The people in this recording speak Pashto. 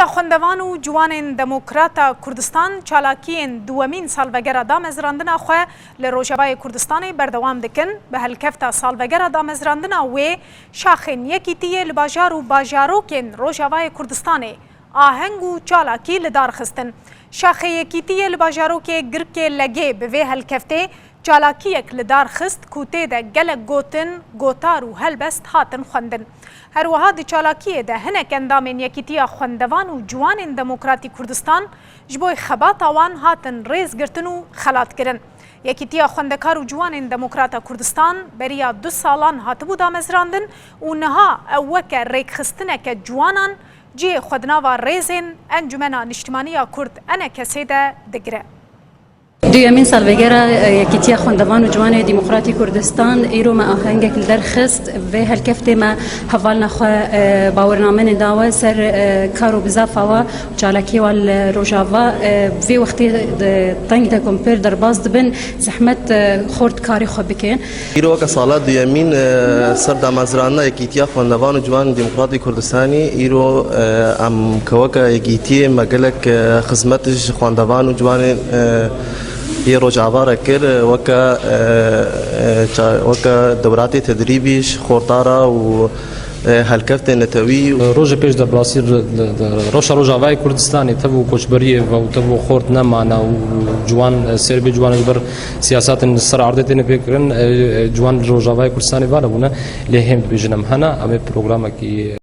خوندوان و جوان دموکراتا کردستان چالاکین دومین سالوگر دامزراندنا خو لروجاوای کردستان بردوام دکن به هلکفتا سالوگر دامزراندنا و شاخن یکیتی لباجار و باجاروکن روجاوای کردستان آهنگ و چالاکی لدار خستن شاخه یکیتی لباجاروک گرک لگه به هلکفته چالاکیک لدار خست کوته ده گلک گوتن گوتار و هلبست هاتن خوندن هر وها دی چالاکیه ده هنک اندامین یکیتیا خوندوان و جوان دموکراتی کردستان جبوی خبات آوان هاتن ریز گرتن و خلات کرن یکیتیا خوندکار و جوان دموکراتا کردستان بریا 2 سالان هاتبو دامزراندن و نها اوک ریک خستنک جوانان جی خودناوا ریزن انجمنا نشتمانیا کرد انا کسی ده دگره دویمین سالوگر یکیتی خوندوان و جوان دموکراتی کردستان ایرو ما آهنگک درخست و هلکفت ما حوال نخوا باورنامه داوا سر کارو بزافا و چالاکی وال روجاوا في وقتی تنگ ده کمپیر در باز دبن زحمت خورد کاری خو بکن ایرو که سالات دویمین سر دامزرانه یکیتی خوندوان و جوان دموکراتی کردستانی ایرو ام کوکا یکیتی مگلک خدمتش خوندوان و جوان هي روجاوا كر وكا دورات تدريبيش خورطارة و هلكفت نتوي روجا بيش دا بلاصير روجاوای كردستاني تبو كوشبريه و تبو خورت نمانا و جوان سربي جوان جبر سياسات السر عرضتين فكرن جوان روجاوای كردستاني وانا بنا لهم بيجنم هنا ام برنامج